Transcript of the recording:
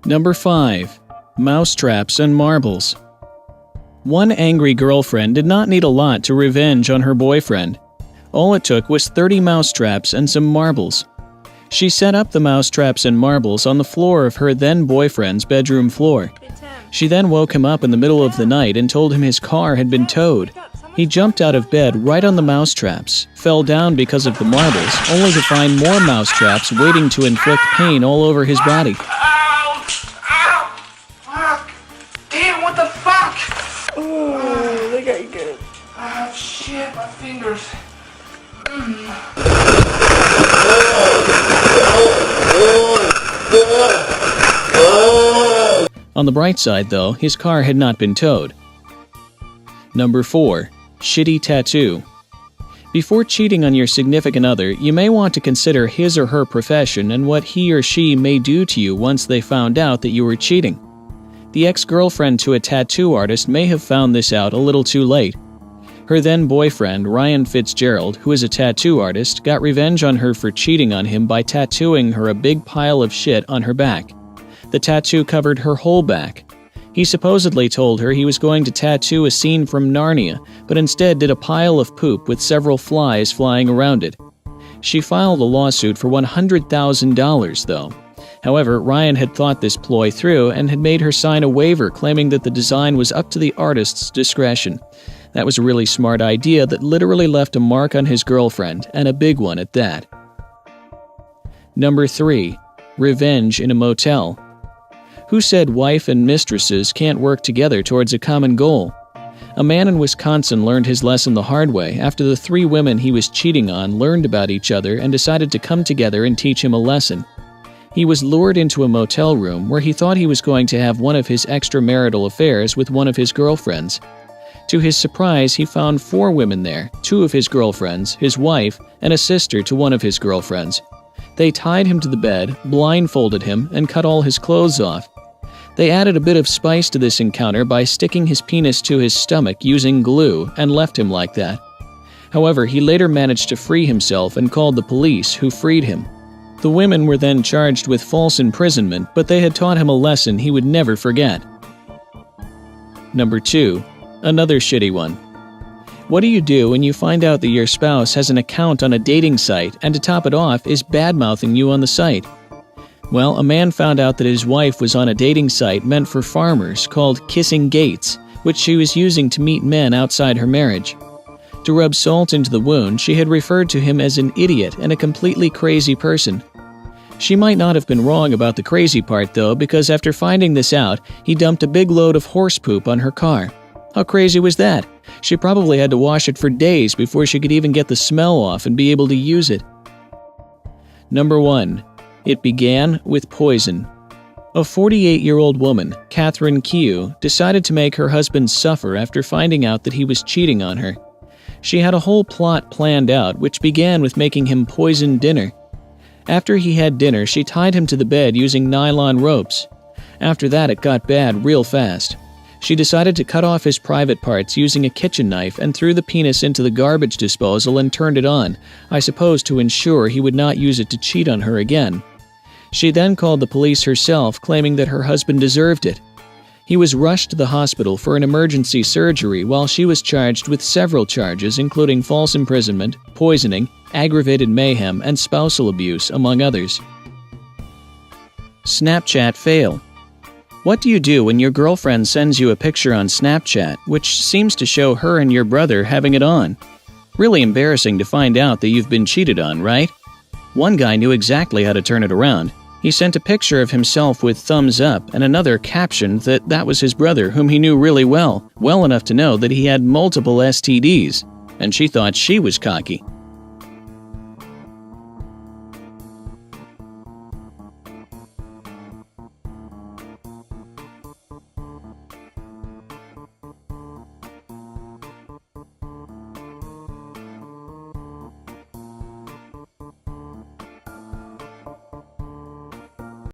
Number 5. Mousetraps and marbles. One angry girlfriend did not need a lot to revenge on her boyfriend. All it took was 30 mousetraps and some marbles. She set up the mousetraps and marbles on the floor of her then-boyfriend's bedroom floor. She then woke him up in the middle of the night and told him his car had been towed. He jumped out of bed right on the mousetraps, fell down because of the marbles, only to find more mousetraps waiting to inflict pain all over his body. Ow! Ow! Fuck! Damn, what the fuck? Ooh, they got you good. Oh, shit, my fingers. On the bright side, though, his car had not been towed. Number 4. Shitty tattoo. Before cheating on your significant other, you may want to consider his or her profession and what he or she may do to you once they found out that you were cheating. The ex-girlfriend to a tattoo artist may have found this out a little too late. Her then-boyfriend, Ryan Fitzgerald, who is a tattoo artist, got revenge on her for cheating on him by tattooing her a big pile of shit on her back. The tattoo covered her whole back. He supposedly told her he was going to tattoo a scene from Narnia, but instead did a pile of poop with several flies flying around it. She filed a lawsuit for $100,000, though. However, Ryan had thought this ploy through and had made her sign a waiver claiming that the design was up to the artist's discretion. That was a really smart idea that literally left a mark on his girlfriend, and a big one at that. Number 3. Revenge in a motel. Who said wife and mistresses can't work together towards a common goal? A man in Wisconsin learned his lesson the hard way after the 3 women he was cheating on learned about each other and decided to come together and teach him a lesson. He was lured into a motel room where he thought he was going to have one of his extramarital affairs with one of his girlfriends. To his surprise, he found 4 women there, 2 of his girlfriends, his wife, and a sister to one of his girlfriends. They tied him to the bed, blindfolded him, and cut all his clothes off. They added a bit of spice to this encounter by sticking his penis to his stomach using glue and left him like that. However, he later managed to free himself and called the police, who freed him. The women were then charged with false imprisonment, but they had taught him a lesson he would never forget. Number 2. Another shitty one. What do you do when you find out that your spouse has an account on a dating site and, to top it off, is bad-mouthing you on the site? Well, a man found out that his wife was on a dating site meant for farmers called Kissing Gates, which she was using to meet men outside her marriage. To rub salt into the wound, she had referred to him as an idiot and a completely crazy person. She might not have been wrong about the crazy part, though, because after finding this out, he dumped a big load of horse poop on her car. How crazy was that? She probably had to wash it for days before she could even get the smell off and be able to use it. Number 1. It began with poison. A 48-year-old woman, Catherine Kiu, decided to make her husband suffer after finding out that he was cheating on her. She had a whole plot planned out, which began with making him poison dinner. After he had dinner, she tied him to the bed using nylon ropes. After that, it got bad real fast. She decided to cut off his private parts using a kitchen knife and threw the penis into the garbage disposal and turned it on, I suppose to ensure he would not use it to cheat on her again. She then called the police herself, claiming that her husband deserved it. He was rushed to the hospital for an emergency surgery while she was charged with several charges including false imprisonment, poisoning, aggravated mayhem, and spousal abuse, among others. Snapchat fail. What do you do when your girlfriend sends you a picture on Snapchat, which seems to show her and your brother having it on? Really embarrassing to find out that you've been cheated on, right? One guy knew exactly how to turn it around. He sent a picture of himself with thumbs up and another captioned that was his brother, whom he knew really well enough to know that he had multiple STDs, and she thought she was cocky.